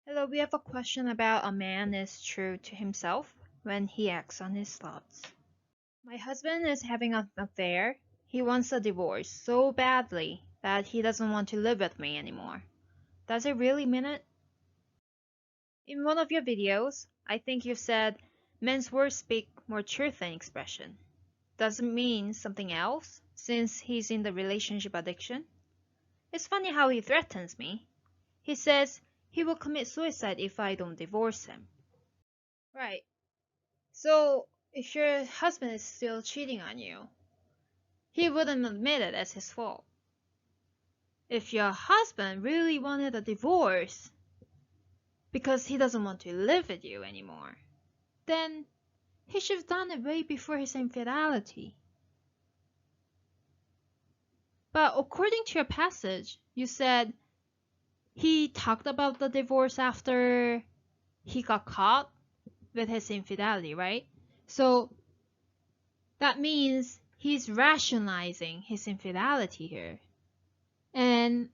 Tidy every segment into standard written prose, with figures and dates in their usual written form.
Hello, we have a question about a man is true to himself when he acts on his thoughts. My husband is having an affair. He wants a divorce so badly that he doesn't want to live with me anymore. Does he really mean it? In one of your videos, I think you said men's words speak more truth than expression. Does it mean something else since he's in the relationship addiction? It's funny how he threatens me. He says he will commit suicide if I don't divorce him. Right. So, if your husband is still cheating on you, he wouldn't admit it as his fault. If your husband really wanted a divorce because he doesn't want to live with you anymore, then he should have done it way before his infidelity. But according to your passage, you said he talked about the divorce after he got caught with his infidelity, right? So that means he's rationalizing his infidelity here. And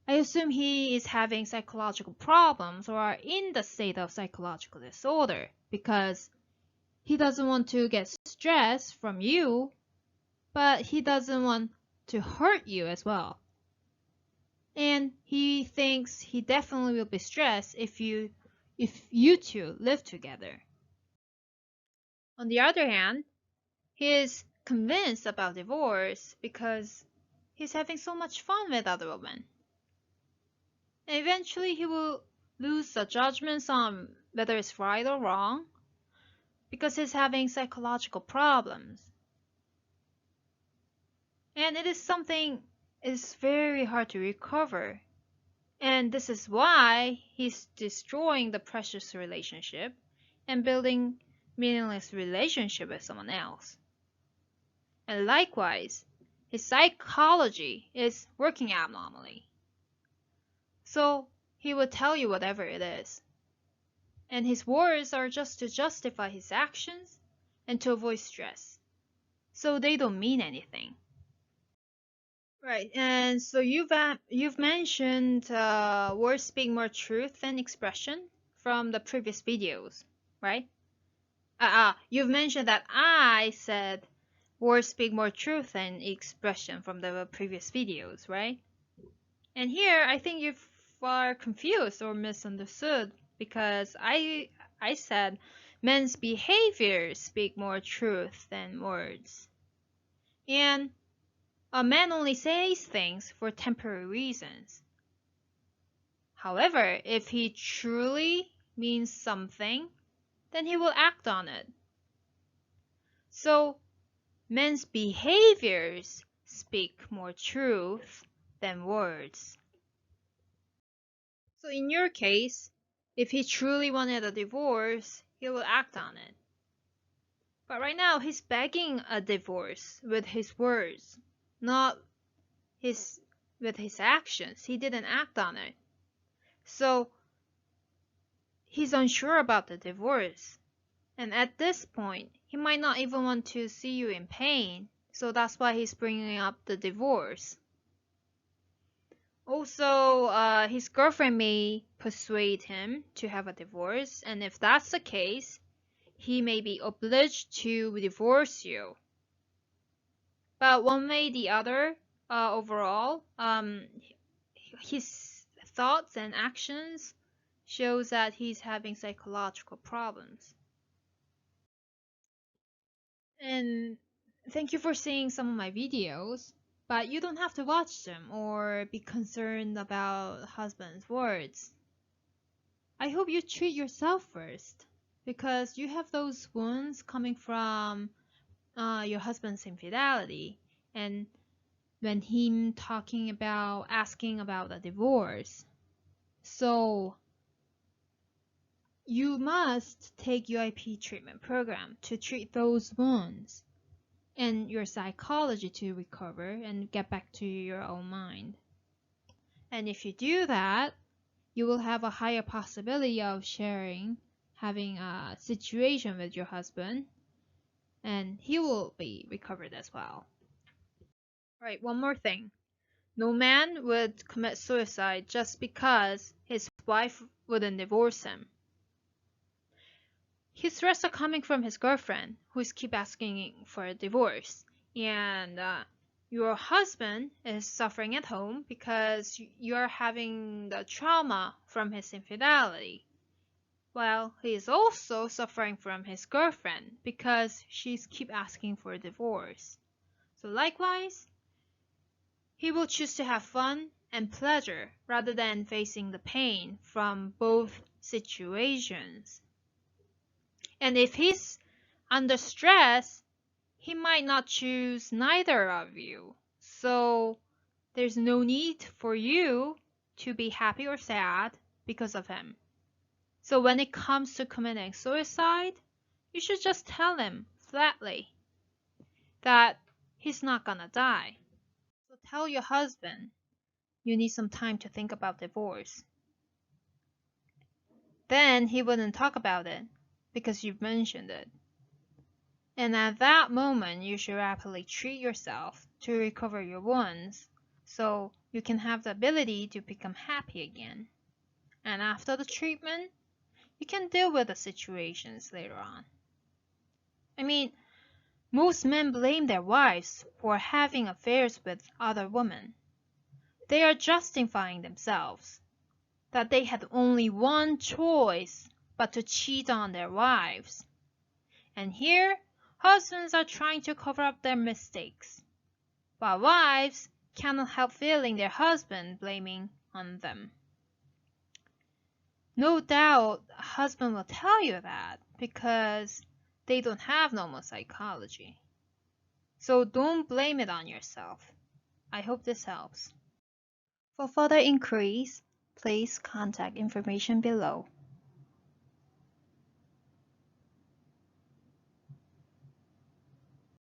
I assume he is having psychological problems or in the state of psychological disorder because he doesn't want to get stress from you, but he doesn't want to hurt you as well. And he thinks he definitely will be stressed if you two live together. On the other hand, he is convinced about divorce because he's having so much fun with other women. And eventually he will lose the judgments on whether it's right or wrong because he's having psychological problems. And it is something is very hard to recover. And this is why he's destroying the precious relationship and building meaningless relationship with someone else. And likewise, his psychology is working abnormally. So he will tell you whatever it is. And his words are just to justify his actions and to avoid stress. So they don't mean anything. Right, and so you've mentioned words speak more truth than expression from the previous videos, right? You've mentioned that I said words speak more truth than expression from the previous videos, right? And here I think you are confused or misunderstood because I said men's behaviors speak more truth than words. And a man only says things for temporary reasons. However, if he truly means something, then he will act on it. So, men's behaviors speak more truth than words. So in your case, if he truly wanted a divorce, he will act on it. But right now, he's begging a divorce with his words, not with his actions. He didn't act on it. So he's unsure about the divorce. And at this point, he might not even want to see you in pain. So that's why he's bringing up the divorce. Also, his girlfriend may persuade him to have a divorce. And if that's the case, he may be obliged to divorce you. But one way or the other, overall, his thoughts and actions shows that he's having psychological problems. And thank you for seeing some of my videos, but you don't have to watch them or be concerned about husband's words. I hope you treat yourself first, because you have those wounds coming from your husband's infidelity, and when him asking about a divorce. So you must take UIP treatment program to treat those wounds and your psychology to recover and get back to your own mind. And if you do that, you will have a higher possibility of having a situation with your husband, and he will be recovered as well. Right, one more thing. No man would commit suicide just because his wife wouldn't divorce him. His threats are coming from his girlfriend, who's keep asking for a divorce. And your husband is suffering at home because you're having the trauma from his infidelity. Well, he is also suffering from his girlfriend because she's keep asking for a divorce. So likewise, he will choose to have fun and pleasure rather than facing the pain from both situations. And if he's under stress, he might not choose neither of you. So there's no need for you to be happy or sad because of him. So when it comes to committing suicide, you should just tell him flatly that he's not gonna die. So tell your husband you need some time to think about divorce. Then he wouldn't talk about it because you've mentioned it. And at that moment, you should rapidly treat yourself to recover your wounds so you can have the ability to become happy again. And after the treatment, you can deal with the situations later on. I mean, most men blame their wives for having affairs with other women. They are justifying themselves that they had only one choice but to cheat on their wives. And here, husbands are trying to cover up their mistakes, while wives cannot help feeling their husband blaming on them. No doubt a husband will tell you that because they don't have normal psychology. So don't blame it on yourself. I hope this helps. For further inquiries, please contact information below.